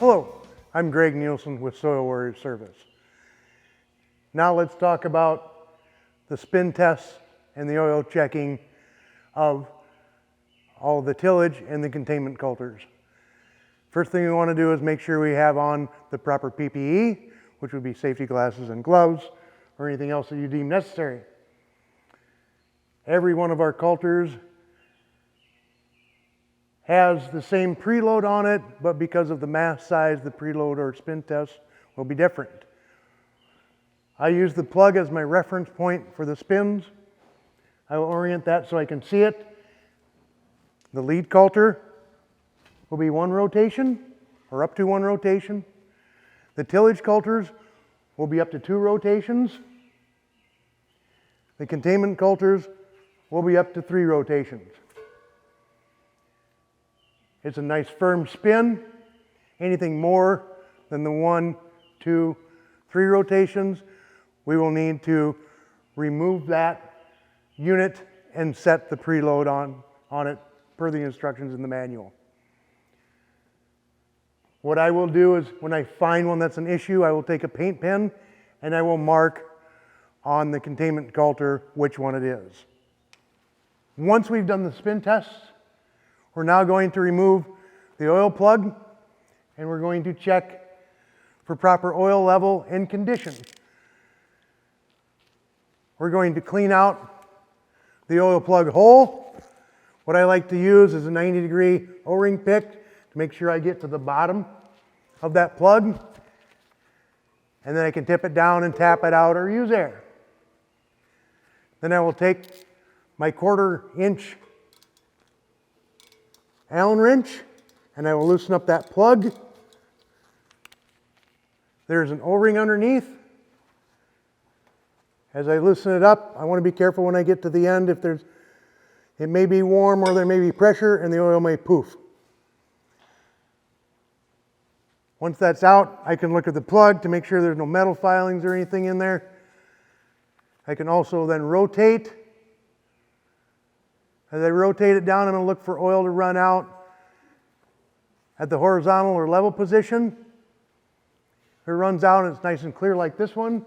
Hello, I'm Greg Nielsen with SoilWarrior Service. Now let's talk about the spin tests and the oil checking of all the tillage and the containment coulters. First thing we want to do is make sure we have on the proper PPE, which would be safety glasses and gloves, or anything else that you deem necessary. Every one of our coulters has the same preload on it, but because of the mass size, the preload or spin test will be different. I use the plug as my reference point for the spins. I will orient that so I can see it. The lead coulter will be one rotation, or up to one rotation. The tillage coulters will be up to 2 rotations. The containment coulters will be up to 3 rotations. It's a nice firm spin. Anything more than the 1, 2, 3 rotations, we will need to remove that unit and set the preload on it per the instructions in the manual. What I will do is when I find one that's an issue, I will take a paint pen and I will mark on the containment coulter which one it is. Once we've done the spin tests, we're now going to remove the oil plug and we're going to check for proper oil level and condition. We're going to clean out the oil plug hole. What I like to use is a 90-degree O-ring pick to make sure I get to the bottom of that plug. And then I can tip it down and tap it out or use air. Then I will take my 1/4 inch Allen wrench and I will loosen up that plug. There's an O-ring underneath. As I loosen it up, I want to be careful when I get to the end. It may be warm or there may be pressure and the oil may poof. Once that's out, I can look at the plug to make sure there's no metal filings or anything in there. I can also then rotate. As I rotate it down, I'm going to look for oil to run out at the horizontal or level position. If it runs out and it's nice and clear like this one,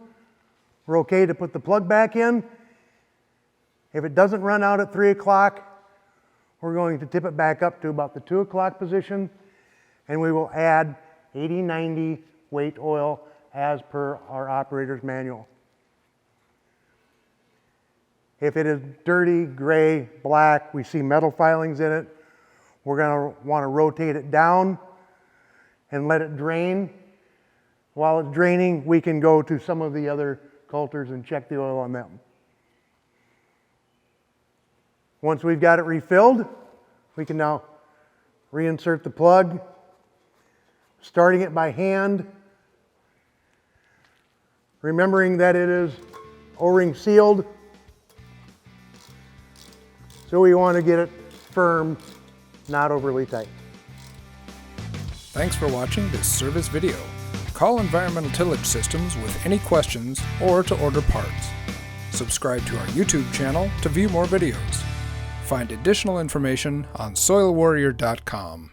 we're okay to put the plug back in. If it doesn't run out at 3 o'clock, we're going to tip it back up to about the 2 o'clock position, and we will add 80-90 weight oil as per our operator's manual. If it is dirty, gray, black, we see metal filings in it, we're going to want to rotate it down and let it drain. While it's draining, we can go to some of the other coulters and check the oil on them. Once we've got it refilled, we can now reinsert the plug, starting it by hand, remembering that it is O-ring sealed. So we want to get it firm, not overly tight. Thanks for watching this service video. Call Environmental Tillage Systems with any questions or to order parts. Subscribe to our YouTube channel to view more videos. Find additional information on SoilWarrior.com.